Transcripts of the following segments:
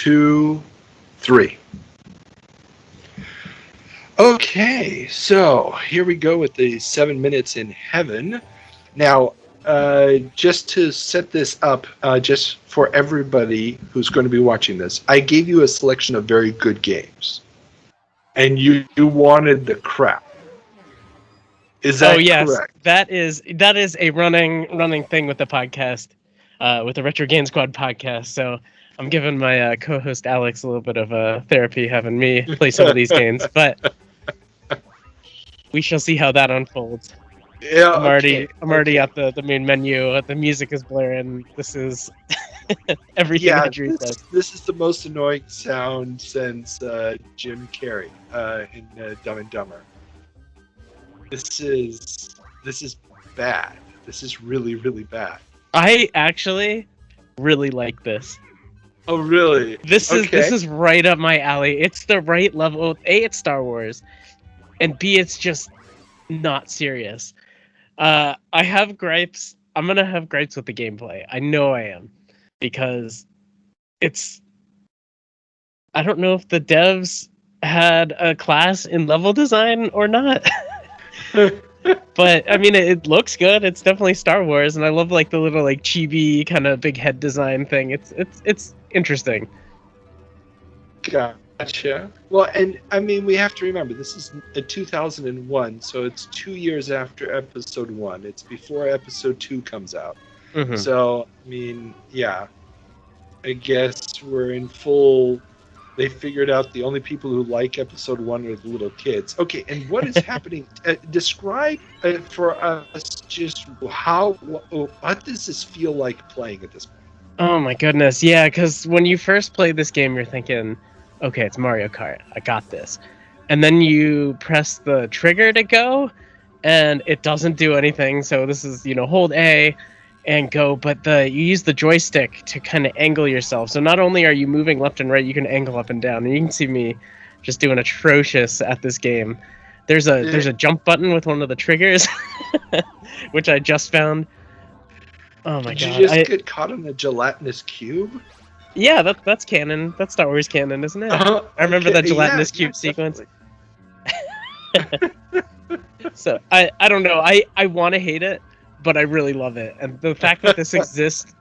2, 3. Okay, so here we go with the 7 minutes in heaven. Now, just to set this up, just for everybody who's going to be watching this, I gave you a selection of very good games, and you wanted the crap. Is that correct? That is a running thing with the podcast, with the Retro Game Squad podcast. So I'm giving my co-host Alex a little bit of therapy, having me play some of these games, but we shall see how that unfolds. Yeah, I'm already at the main menu. The music is blaring. This is everything Andrew says. This is the most annoying sound since Jim Carrey in Dumb and Dumber. This is bad. This is really, really bad. I actually really like this. Oh, really? This is right up my alley. It's the right level. A, it's Star Wars, and B, it's just not serious. I have gripes. I'm gonna have gripes with the gameplay. I know I am, because it's. I don't know if the devs had a class in level design or not. But I mean, it looks good. It's definitely Star Wars, and I love like the little like chibi kind of big head design thing. It's interesting. Gotcha. Well, and I mean, we have to remember this is a 2001, so it's 2 years after Episode 1. It's before Episode 2 comes out. Mm-hmm. So I mean, yeah, I guess we're in full. They figured out the only people who like Episode 1 are the little kids. Okay, and what is happening? Describe for us just what does this feel like playing at this point? Oh my goodness, yeah, because when you first play this game, you're thinking, okay, it's Mario Kart, I got this. And then you press the trigger to go, and it doesn't do anything, so this is, hold A and go, but you use the joystick to kind of angle yourself. So not only are you moving left and right, you can angle up and down. And you can see me just doing atrocious at this game. There's a jump button with one of the triggers, which I just found. Oh my god! Did you just get caught in a gelatinous cube? Yeah, that's canon. That's Star Wars canon, isn't it? I remember that gelatinous cube sequence. So I don't know. I want to hate it, but I really love it. And the fact that this exists,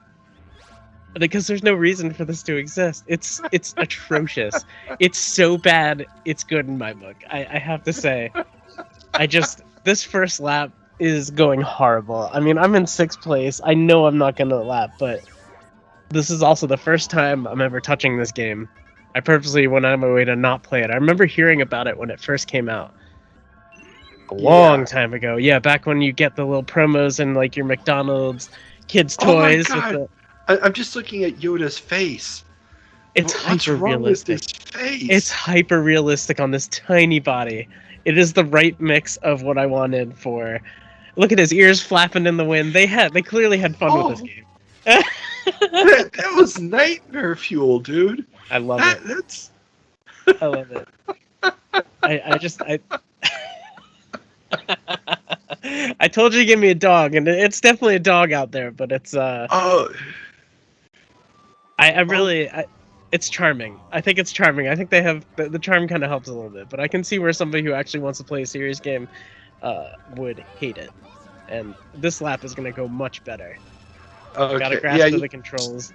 because there's no reason for this to exist. It's atrocious. It's so bad, it's good in my book. I have to say. This first lap is going horrible. I mean, I'm in 6th place. I know I'm not going to lap, but this is also the first time I'm ever touching this game. I purposely went out of my way to not play it. I remember hearing about it when it first came out. A long time ago. Yeah, back when you get the little promos and like your McDonald's kids' toys. Oh my God. I'm just looking at Yoda's face. It's hyper realistic. It's hyper realistic on this tiny body. It is the right mix of what I wanted for. Look at his ears flapping in the wind. They clearly had fun with this game. that was nightmare fuel, dude. I love it. I love it. I told you to give me a dog, and it's definitely a dog out there, but it's it's charming. I think it's charming. I think they have the charm kind of helps a little bit, but I can see where somebody who actually wants to play a serious game would hate it. And this lap is going to go much better. Okay. Got a grasp of the controls.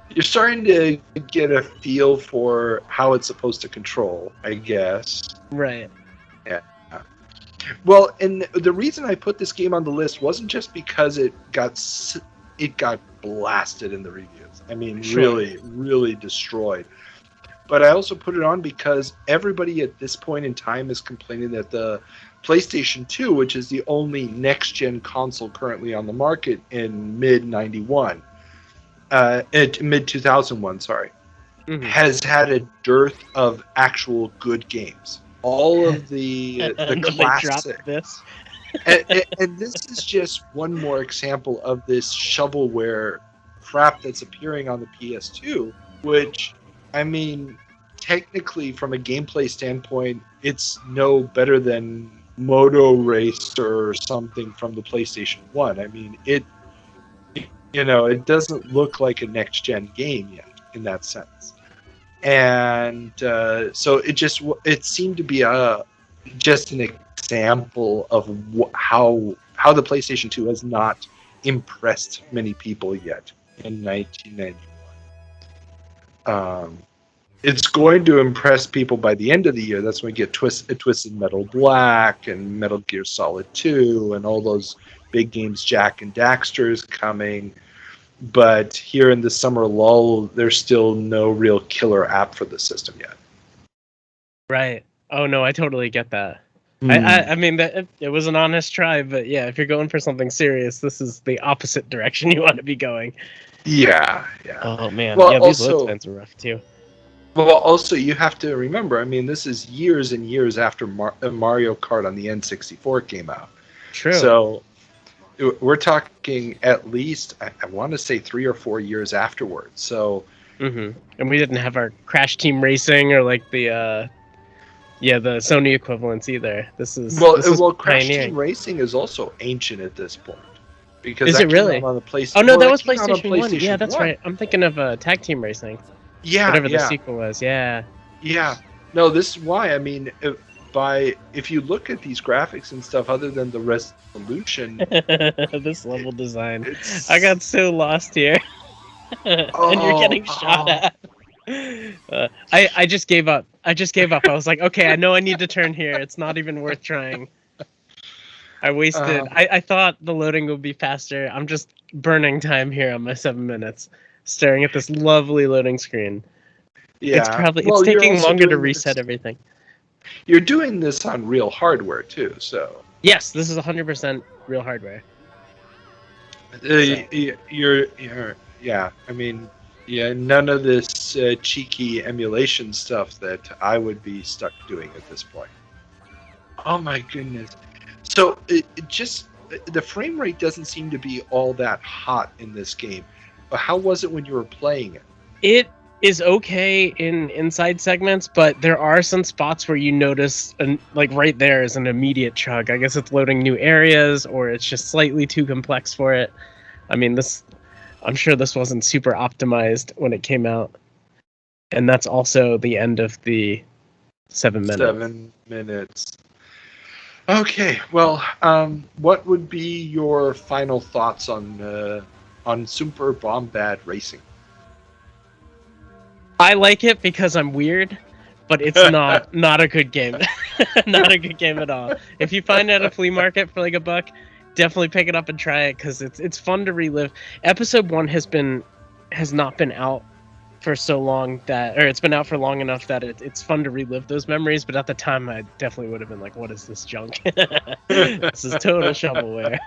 You're starting to get a feel for how it's supposed to control, I guess. Right. Yeah. Well, and the reason I put this game on the list wasn't just because it got blasted in the reviews. I mean, really, really destroyed. But I also put it on because everybody at this point in time is complaining that the PlayStation 2, which is the only next-gen console currently on the market in mid-2001, has had a dearth of actual good games. All of the classic. and this is just one more example of this shovelware crap that's appearing on the PS2, which, I mean, technically from a gameplay standpoint, it's no better than Moto Racer or something from the PlayStation 1. I mean, it doesn't look like a next-gen game yet in that sense. And so it seemed to be just an example of how the PlayStation 2 has not impressed many people yet in 1991. It's going to impress people by the end of the year. That's when we get Twisted Metal Black and Metal Gear Solid 2 and all those big games, Jak and Daxter is coming. But here in the summer lull, there's still no real killer app for the system yet. Right. Oh, no, I totally get that. I mean, it was an honest try, but yeah, if you're going for something serious, this is the opposite direction you want to be going. Yeah. Oh, man. Well, yeah, these load spans are rough, too. Well, also, you have to remember, I mean, this is years and years after Mario Kart on the N64 came out. True. So we're talking at least, I want to say 3 or 4 years afterwards. So, and we didn't have our Crash Team Racing or like the Sony equivalents either. This is Crash Team Racing is also ancient at this point. Because is it really? On the PlayStation, oh no, that was PlayStation 1. Yeah, that's right. I'm thinking of Tag Team Racing. Yeah, whatever the sequel was. Yeah. No, this is why. I mean, if you look at these graphics and stuff, other than the resolution, this level design, I got so lost here. And you're getting shot at. I just gave up. I was like, okay, I know I need to turn here. It's not even worth trying. I wasted. I thought the loading would be faster. I'm just burning time here on my 7 minutes, staring at this lovely loading screen. Yeah, it's taking longer to reset everything. You're doing this on real hardware too, so. Yes, this is 100% real hardware. I mean, none of this cheeky emulation stuff that I would be stuck doing at this point. Oh my goodness. So the frame rate doesn't seem to be all that hot in this game. But how was it when you were playing it? It is okay in inside segments, but there are some spots where you notice, like right there is an immediate chug. I guess it's loading new areas, or it's just slightly too complex for it. I mean, I'm sure this wasn't super optimized when it came out. And that's also the end of the 7 minutes. 7 minutes. Okay, well, what would be your final thoughts on Super Bombad Racing? I like it because I'm weird, but it's not a good game. Not a good game at all. If you find it at a flea market for like $1, definitely pick it up and try it because it's fun to relive. Episode 1 has not been out for so long it's been out for long enough that it's fun to relive those memories. But at the time, I definitely would have been like, "What is this junk? This is total shovelware."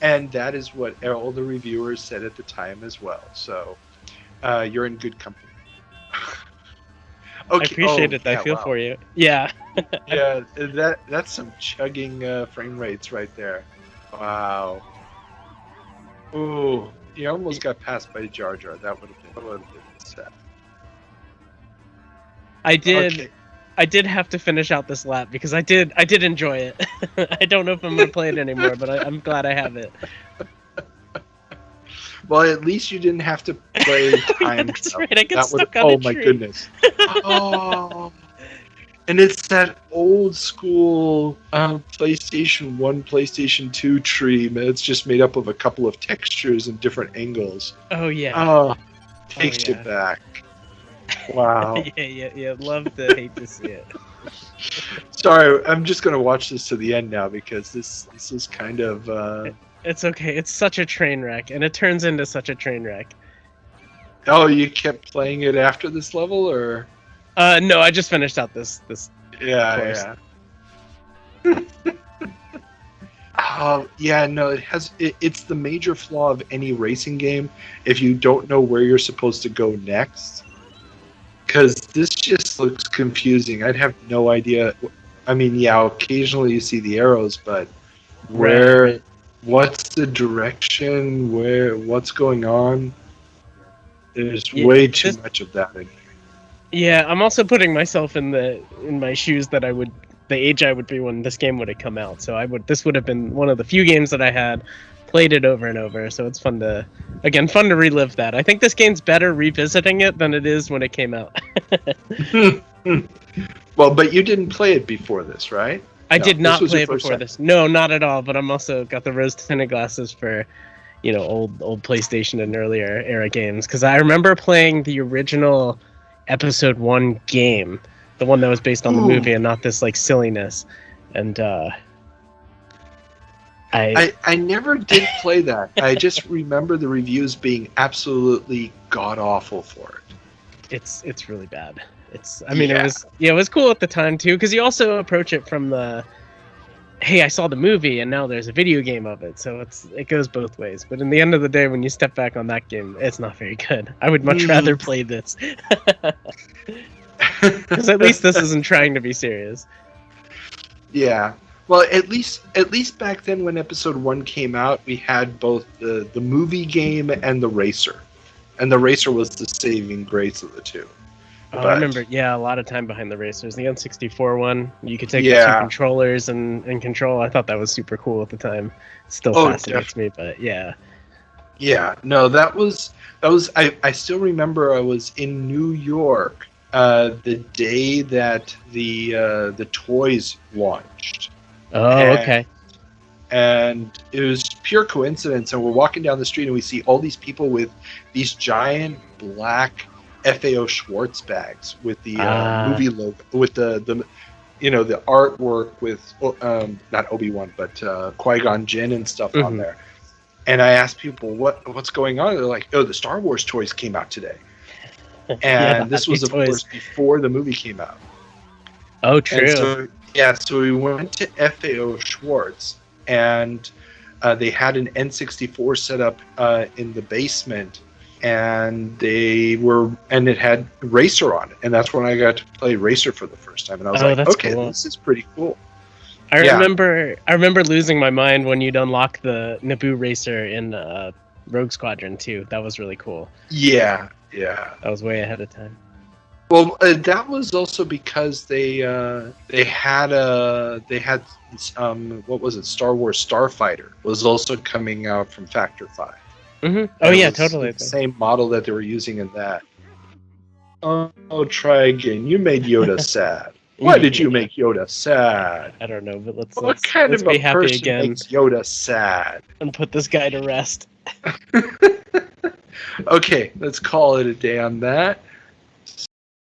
And that is what all the reviewers said at the time as well. So you're in good company. Okay. I appreciate it. I feel for you. Yeah. Yeah, that's some chugging frame rates right there. Wow. Ooh, you almost got passed by Jar Jar. That would have been sad. I did have to finish out this lap because I did enjoy it. I don't know if I'm gonna play it anymore, but I'm glad I have it. Well, at least you didn't have to play time. That's right. I get stuck on a tree. Oh my goodness. Oh. And it's that old school PlayStation 1, PlayStation 2 tree. It's just made up of a couple of textures and different angles. Oh yeah. Oh, takes you back. Wow. Yeah. Love to hate to see it. Sorry, I'm just gonna watch this to the end now because this is kind of. It's okay. It's such a train wreck, and it turns into such a train wreck. Oh, you kept playing it after this level, or? No, I just finished out this. Yeah. No, it's the major flaw of any racing game if you don't know where you're supposed to go next. Because this just looks confusing. I'd have no idea. I mean, yeah, occasionally you see the arrows, but where, what's the direction, what's going on? There's way too much of that in here. Yeah, I'm also putting myself in my shoes that the age I would be when this game would have come out. So this would have been one of the few games that I had played it over and over. So it's fun to Again, fun to relive that. I think this game's better revisiting it than it is when it came out. Well, but you didn't play it before this, right? I did not play it before this. No, not at all. But I'm also got the rose-tinted glasses for, old PlayStation and earlier era games. Because I remember playing the original Episode 1 game, the one that was based on the movie and not this like silliness. And I never did play that. I just remember the reviews being absolutely god awful for it. It's really bad. It was cool at the time too, because you also approach it from the, hey, I saw the movie and now there's a video game of it, so it goes both ways. But in the end of the day, when you step back on that game, it's not very good. I would much rather play this, because at least this isn't trying to be serious. Yeah. Well, at least back then when Episode 1 came out, we had both the movie game and the racer. And the racer was the saving grace of the two. Oh, I remember, a lot of time behind the racers. The N64 one, you could take the two controllers and control. I thought that was super cool at the time. It still fascinates me, but yeah. Yeah, no, that was I still remember I was in New York the day that the toys launched. Okay. And it was pure coincidence, and we're walking down the street and we see all these people with these giant black FAO Schwartz bags with the movie logo, with the the artwork with not Obi-Wan but Qui-Gon Jinn and stuff on there. And I asked people what's going on. They're like, oh, the Star Wars toys came out today. And this was, of course, before the movie came out. Oh, true. So we went to FAO Schwartz, and they had an N64 set up in the basement, and it had Racer on it, and that's when I got to play Racer for the first time, and I was like, okay, cool. This is pretty cool. I remember losing my mind when you'd unlock the Naboo Racer in Rogue Squadron 2. That was really cool. Yeah. That was way ahead of time. Well, that was also because they had what was it? Star Wars Starfighter was also coming out from Factor 5. Mm-hmm. Oh yeah, totally. The same model that they were using in that. Oh, try again. You made Yoda sad. Why did you make Yoda sad? I don't know, but let's be happy person again. Makes Yoda sad and put this guy to rest. Okay, let's call it a day on that.